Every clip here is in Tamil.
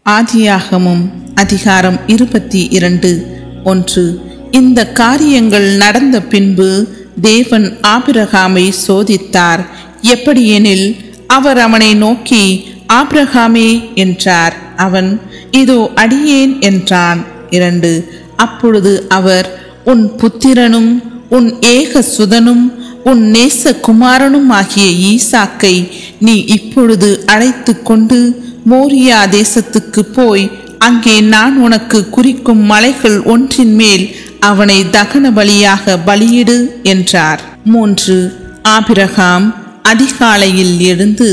ஆதியாகமம் அதிகாரம் 22 1. இந்த காரியங்கள் நடந்த பின்பு தேவன் ஆபிரகாமை சோதித்தார். எப்படியெனில், அவர் அவனை நோக்கி, ஆபிரகாமே என்றார். அவன், இதோ அடியேன் என்றான். 2. அப்பொழுது அவர், உன் புத்திரனும் உன் ஏக சுதனும் உன் நேச குமாரனும் ஆகிய ஈசாக்கை நீ இப்பொழுது அழைத்து கொண்டு மோரியா தேசத்துக்கு போய் அங்கே நான் உனக்கு குறிக்கும் மலைகள் ஒன்றின் மேல் அவனை தகன பலியாக பலியிடு என்றார். 3. ஆபிரகாம் அதிகாலையில் எழுந்து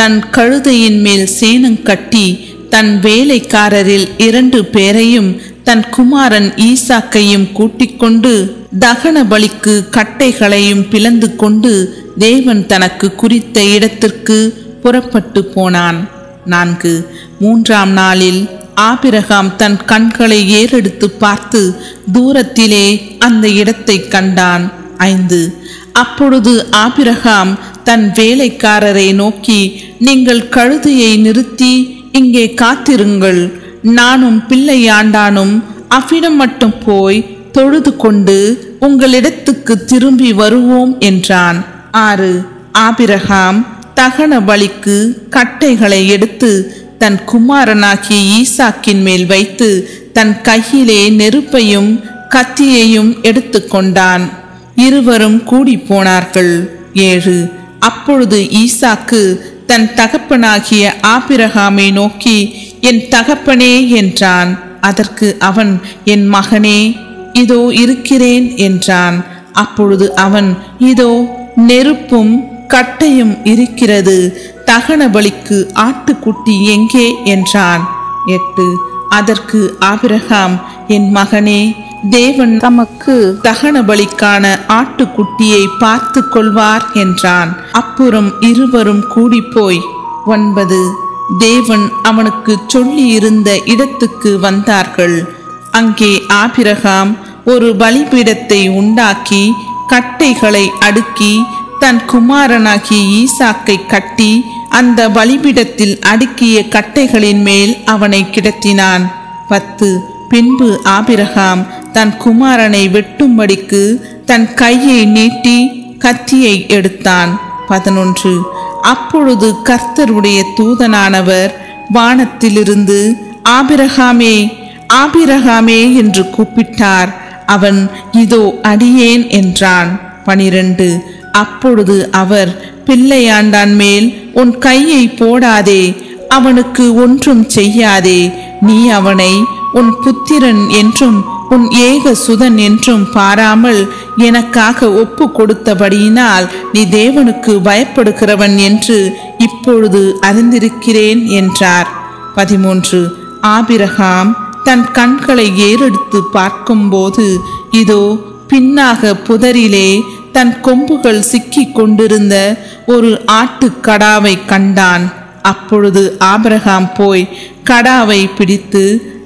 தன் கழுதையின் மேல் சேணம் கட்டி தன் வேலைக்காரரில் 2 பேரையும் தன் குமாரன் ஈசாக்கையும் கூட்டிக் கொண்டு தகன பலிக்கு கட்டைகளையும் பிளந்து கொண்டு தேவன் தனக்கு குறித்த இடத்திற்கு புறப்பட்டு போனான். 4. 3ஆம் நாளில் ஆபிரகாம் தன் கண்களை ஏறெடுத்து பார்த்து தூரத்திலே அந்த இடத்தை கண்டான். 5. அப்பொழுது ஆபிரகாம் தன் வேலைக்காரரை நோக்கி, நீங்கள் கழுதையை நிறுத்தி இங்கே காத்திருங்கள், நானும் பிள்ளையாண்டானும் அவ்விடம் மட்டும் போய் தொழுது கொண்டு உங்களிடத்துக்கு திரும்பி வருவோம் என்றான். 6. ஆபிரகாம் தகன பலிக்கு கட்டைகளை எடுத்து தன் குமாரனாகிய ஈசாக்கின் மேல் வைத்து தன் கையிலே நெருப்பையும் கத்தியையும் எடுத்து கொண்டான். இருவரும் கூடி போனார்கள். 7. அப்பொழுது ஈசாக்கு தன் தகப்பனாகிய ஆபிரகாமை நோக்கி, என் தகப்பனே என்றான். அதற்கு அவன், என் மகனே, இதோ இருக்கிறேன் என்றான். அப்பொழுது அவன், இதோ நெருப்பும் கட்டையும் இருக்கிறது, தகன பலிக்கு ஆட்டுக்குட்டி எங்கே என்றான். 8. அதற்கு ஆபிரகாம், என் மகனே, தேவன் தமக்கு தகன பலிக்கான ஆட்டுக்குட்டியை பார்த்து கொள்வார் என்றான். அப்புறம் இருவரும் கூடிப்போய் 9. தேவன் அவனுக்கு சொல்லி இருந்த இடத்துக்கு வந்தார்கள். அங்கே ஆபிரகாம் ஒரு பலிபீடத்தை உண்டாக்கி கட்டைகளை அடுக்கி தன் குமாரனாகிய ஈசாக்கை கட்டி அந்த பலிபீடத்தில் அடுக்கிய கட்டைகளின் மேல் அவனை கிடத்தினான். 10. பின்பு ஆபிரகாம் தன் குமாரனை வெட்டும்படிக்கு தன் கையை நீட்டி கத்தியை எடுத்தான். 11. அப்பொழுது கர்த்தருடைய தூதனானவர் வானத்திலிருந்து, ஆபிரகாமே, ஆபிரகாமே என்று கூப்பிட்டார். அவன், இதோ அடியேன் என்றான். 12. அப்பொழுது அவர், பிள்ளையாண்டான் மேல் உன் கையை போடாதே, அவனுக்கு ஒன்றும் செய்யாதே, நீ அவனை உன் புத்திரன் என்றும் உன் ஏக சுதன் என்றும் பாராமல் எனக்காக ஒப்பு கொடுத்தபடியினால் நீ தேவனுக்கு பயப்படுகிறவன் என்று இப்பொழுது அறிந்திருக்கிறேன் என்றார். 13. ஆபிரகாம் தன் கண்களை ஏறெடுத்து பார்க்கும்போது, இதோ பின்னாக புதரிலே தன் கொம்புகள் சிக்கி கொண்டிருந்த ஒரு ஆட்டுக்கடாவை கண்டான். அப்பொழுது ஆபிரகாம் போய் கடாவை பிடித்து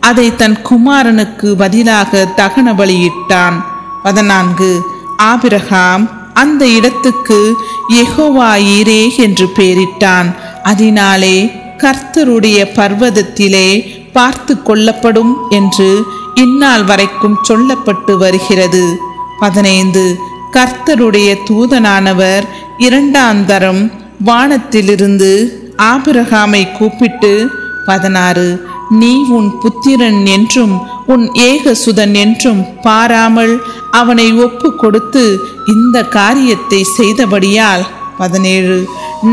அதை தன் குமாரனுக்கு பதிலாக தகன பலியிட்டான். 14. ஆபிரகாம் அந்த இடத்துக்கு யெகோவா ஈரே என்று பெயரிட்டான். அதனாலே கர்த்தருடைய பர்வதத்திலே பார்த்து கொள்ளப்படும் என்று இந்நாள் வரைக்கும் சொல்லப்பட்டு வருகிறது. 15. கர்த்தருடைய தூதனானவர் 2ஆம் தரம் வானத்திலிருந்து ஆபிரகாமை கூப்பிட்டு, 16. நீ உன் புத்திரன் என்றும் உன் ஏக சுதன் என்றும் பாராமல் அவனை ஒப்பு கொடுத்து இந்த காரியத்தை செய்தபடியால், 17.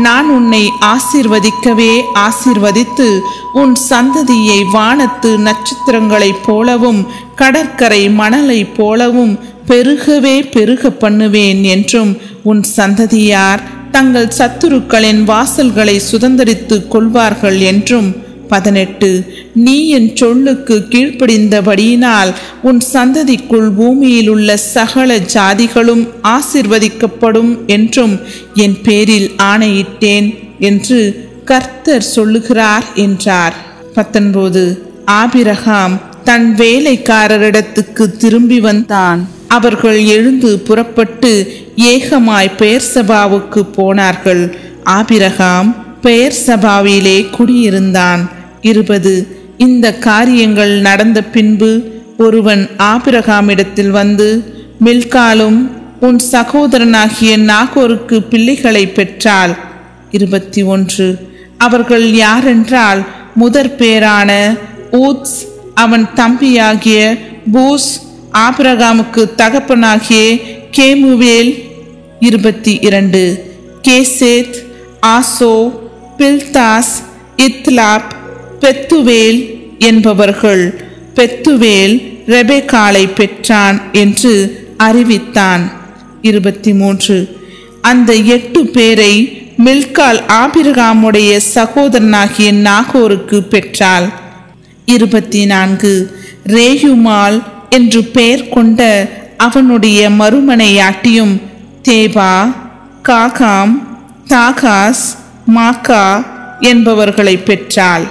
நான் உன்னை ஆசீர்வதிக்கவே ஆசீர்வதித்து உன் சந்ததியை வானத்து நட்சத்திரங்களைப் போலவும் கடற்கரை மணலை போலவும் பெருகவே பெருக பண்ணுவேன் என்றும் உன் சந்ததியார் தங்கள் சத்துருக்களின் வாசல்களை சுதந்தரித்து கொள்வார்கள் என்றும், 18. நீ என் சொல்லுக்கு கீழ்ப்படிந்தபடியினால் உன் சந்ததிக்குள் பூமியில் உள்ள சகல ஜாதிகளும் ஆசீர்வதிக்கப்படும் என்றும் என் பேரில் ஆணையிட்டேன் என்று கர்த்தர் சொல்லுகிறார் என்றார். 19. ஆபிரகாம் தன் வேலைக்காரரிடத்துக்கு திரும்பி வந்தான். அவர்கள் எழுந்து புறப்பட்டு ஏகமாய் பெயர்சபாவுக்கு போனார்கள். ஆபிரகாம் பெயர்சபாவிலே குடியிருந்தான். 20. இந்த காரியங்கள் நடந்த பின்பு ஒருவன் ஆபிரகாமிடத்தில் வந்து, மில்காலும் உன் சகோதரனாகிய நாகோருக்கு பிள்ளைகளை பெற்றாள். 21. அவர்கள் யாரென்றால், முதற் பேரான ஊத்ஸ், அவன் தம்பியாகிய பூஸ், ஆபிரகாமுக்கு தகப்பனாகிய கேமுவேல். 22. கேசேத், ஆசோ, பில்தாஸ், இத்லாப், பெத்துவேல் என்பவர்கள். பெத்துவேல் ரெபெக்காளை பெற்றான் என்று அறிவித்தான். 23. அந்த 8 பேரை மில்காள் ஆபிரகாமுடைய சகோதரனாகிய நாகோருக்கு பெற்றாள். 24. ரேயுமால் என்று பெயர் கொண்ட அவனுடைய மறுமனையாட்டியும் தேபா, காகாம், தாகாஸ், மாக்கா என்பவர்களை பெற்றாள்.